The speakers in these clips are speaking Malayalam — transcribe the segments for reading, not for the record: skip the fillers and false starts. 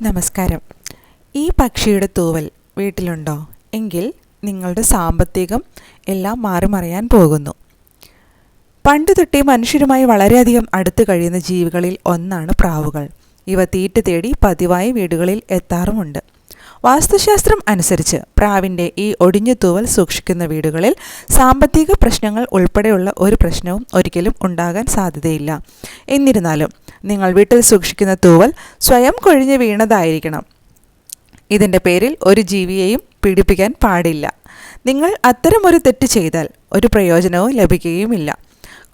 നമസ്കാരം. ഈ പക്ഷിയുടെ തൂവൽ വീട്ടിലുണ്ടോ? എങ്കിൽ നിങ്ങളുടെ സാമ്പത്തികം എല്ലാം മാറിമറിയാൻ പോകുന്നു. പണ്ട് തൊട്ടേ മനുഷ്യരുമായി വളരെയധികം അടുത്ത് കഴിയുന്ന ജീവികളിൽ ഒന്നാണ് പ്രാവുകൾ. ഇവ തീറ്റ തേടി പതിവായി വീടുകളിൽ എത്താറുമുണ്ട്. വാസ്തുശാസ്ത്രം അനുസരിച്ച് പ്രാവിൻ്റെ ഈ ഒടിഞ്ഞ തൂവൽ സൂക്ഷിക്കുന്ന വീടുകളിൽ സാമ്പത്തിക പ്രശ്നങ്ങൾ ഉൾപ്പെടെയുള്ള ഒരു പ്രശ്നവും ഒരിക്കലും ഉണ്ടാകാൻ സാധ്യതയില്ല. എന്നിരുന്നാലും നിങ്ങൾ വീട്ടിൽ സൂക്ഷിക്കുന്ന തൂവൽ സ്വയം കൊഴിഞ്ഞ് വീണതായിരിക്കണം. ഇതിൻ്റെ പേരിൽ ഒരു ജീവിയെയും പീഡിപ്പിക്കാൻ പാടില്ല. നിങ്ങൾ അത്തരമൊരു തെറ്റ് ചെയ്താൽ ഒരു പ്രയോജനവും ലഭിക്കുകയുമില്ല.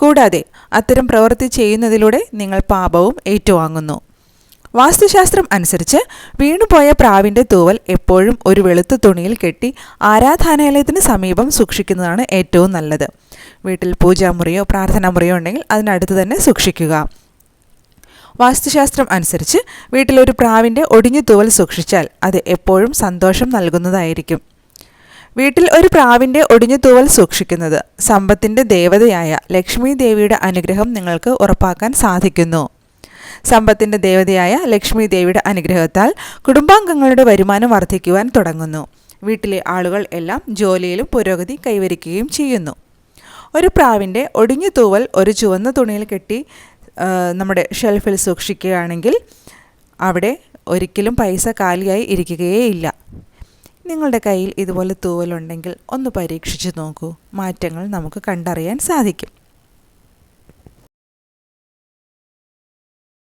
കൂടാതെ അത്തരം പ്രവൃത്തി ചെയ്യുന്നതിലൂടെ നിങ്ങൾ പാപവും ഏറ്റുവാങ്ങുന്നു. വാസ്തുശാസ്ത്രം അനുസരിച്ച് വീണുപോയ പ്രാവിൻ്റെ തൂവൽ എപ്പോഴും ഒരു വെളുത്ത തുണിയിൽ കെട്ടി ആരാധനാലയത്തിന് സമീപം സൂക്ഷിക്കുന്നതാണ് ഏറ്റവും നല്ലത്. വീട്ടിൽ പൂജാമുറിയോ പ്രാർത്ഥനാമുറിയോ ഉണ്ടെങ്കിൽ അതിനടുത്ത് തന്നെ സൂക്ഷിക്കുക. വാസ്തുശാസ്ത്രം അനുസരിച്ച് വീട്ടിലൊരു പ്രാവിൻ്റെ ഒടിഞ്ഞ തൂവൽ സൂക്ഷിച്ചാൽ അത് എപ്പോഴും സന്തോഷം നൽകുന്നതായിരിക്കും. വീട്ടിൽ ഒരു പ്രാവിൻ്റെ ഒടിഞ്ഞ തൂവൽ സൂക്ഷിക്കുന്നത് സമ്പത്തിൻ്റെ ദേവതയായ ലക്ഷ്മി ദേവിയുടെ അനുഗ്രഹം നിങ്ങൾക്ക് ഉറപ്പാക്കാൻ സാധിക്കുന്നു. സമ്പത്തിൻ്റെ ദേവതയായ ലക്ഷ്മി ദേവിയുടെ അനുഗ്രഹത്താൽ കുടുംബാംഗങ്ങളുടെ വരുമാനം വർദ്ധിക്കുവാൻ തുടങ്ങുന്നു. വീട്ടിലെ ആളുകൾ എല്ലാം ജോലിയിലും പുരോഗതി കൈവരിക്കുകയും ചെയ്യുന്നു. ഒരു പ്രാവിൻ്റെ ഒടിഞ്ഞ തൂവൽ ഒരു ചുവന്ന തുണിയിൽ കെട്ടി നമ്മുടെ ഷെൽഫിൽ സൂക്ഷിക്കുകയാണെങ്കിൽ അവിടെ ഒരിക്കലും പൈസ കാലിയായി ഇരിക്കുകയേയില്ല. നിങ്ങളുടെ കയ്യിൽ ഇതുപോലെ തൂവലുണ്ടെങ്കിൽ ഒന്ന് പരീക്ഷിച്ച് നോക്കൂ. മാറ്റങ്ങൾ നമുക്ക് കണ്ടറിയാൻ സാധിക്കും.